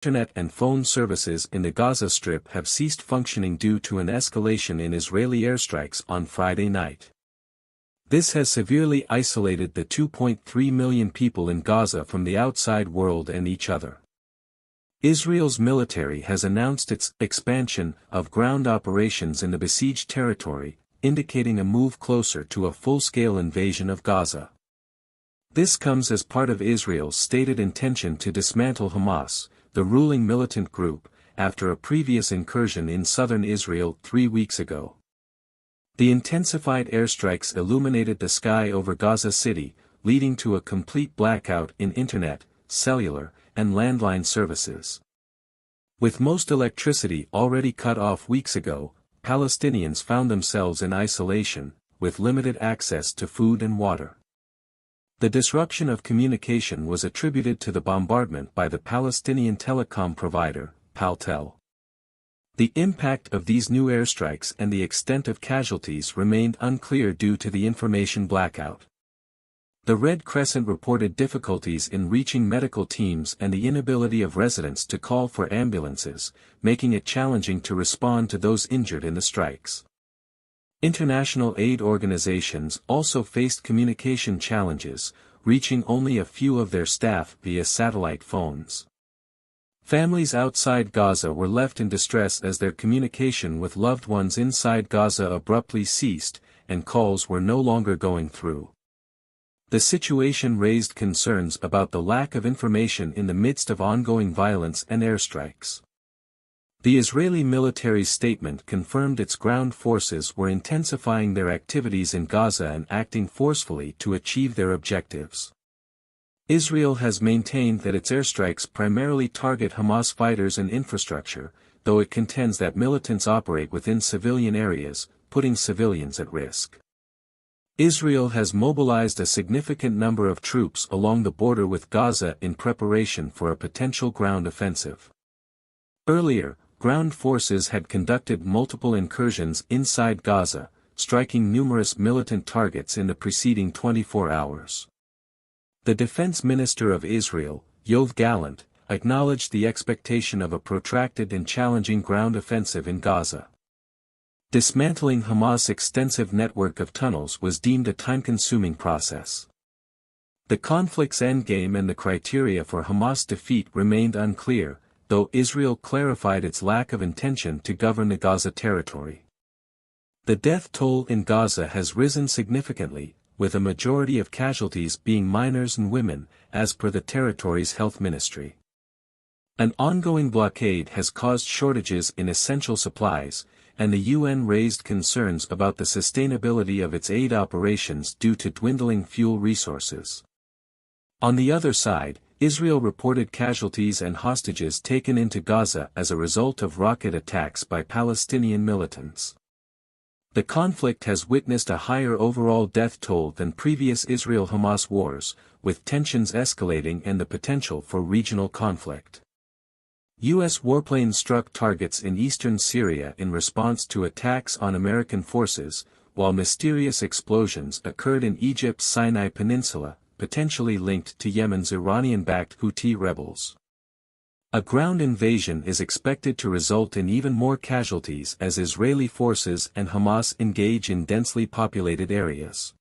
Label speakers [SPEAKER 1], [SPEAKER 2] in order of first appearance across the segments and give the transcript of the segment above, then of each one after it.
[SPEAKER 1] Internet and phone services in the Gaza Strip have ceased functioning due to an escalation in Israeli airstrikes on Friday night. This has severely isolated the 2.3 million people in Gaza from the outside world and each other. Israel's military has announced its expansion of ground operations in the besieged territory, indicating a move closer to a full-scale invasion of Gaza. This comes as part of Israel's stated intention to dismantle Hamas, the ruling militant group, after a previous incursion in southern Israel 3 weeks ago. The intensified airstrikes illuminated the sky over Gaza City, leading to a complete blackout in internet, cellular, and landline services. With most electricity already cut off weeks ago, Palestinians found themselves in isolation, with limited access to food and water. The disruption of communication was attributed to the bombardment by the Palestinian telecom provider, Paltel. The impact of these new airstrikes and the extent of casualties remained unclear due to the information blackout. The Red Crescent reported difficulties in reaching medical teams and the inability of residents to call for ambulances, making it challenging to respond to those injured in the strikes. International aid organizations also faced communication challenges, reaching only a few of their staff via satellite phones. Families outside Gaza were left in distress as their communication with loved ones inside Gaza abruptly ceased, and calls were no longer going through. The situation raised concerns about the lack of information in the midst of ongoing violence and airstrikes. The Israeli military's statement confirmed its ground forces were intensifying their activities in Gaza and acting forcefully to achieve their objectives. Israel has maintained that its airstrikes primarily target Hamas fighters and infrastructure, though it contends that militants operate within civilian areas, putting civilians at risk. Israel has mobilized a significant number of troops along the border with Gaza in preparation for a potential ground offensive. Earlier, ground forces had conducted multiple incursions inside Gaza, striking numerous militant targets in the preceding 24 hours. The defense minister of Israel, Yoav Gallant, acknowledged the expectation of a protracted and challenging ground offensive in Gaza. Dismantling Hamas' extensive network of tunnels was deemed a time-consuming process. The conflict's endgame and the criteria for Hamas' defeat remained unclear, though Israel clarified its lack of intention to govern the Gaza territory. The death toll in Gaza has risen significantly, with a majority of casualties being minors and women, as per the territory's health ministry. An ongoing blockade has caused shortages in essential supplies, and the UN raised concerns about the sustainability of its aid operations due to dwindling fuel resources. On the other side, Israel reported casualties and hostages taken into Gaza as a result of rocket attacks by Palestinian militants. The conflict has witnessed a higher overall death toll than previous Israel-Hamas wars, with tensions escalating and the potential for regional conflict. U.S. warplanes struck targets in eastern Syria in response to attacks on American forces, while mysterious explosions occurred in Egypt's Sinai Peninsula, potentially linked to Yemen's Iranian-backed Houthi rebels. A ground invasion is expected to result in even more casualties as Israeli forces and Hamas engage in densely populated areas.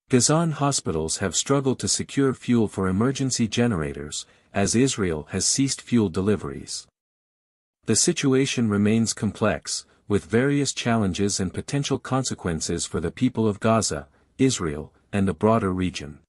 [SPEAKER 1] Gazan hospitals have struggled to secure fuel for emergency generators, as Israel has ceased fuel deliveries. The situation remains complex, with various challenges and potential consequences for the people of Gaza, Israel, and the broader region.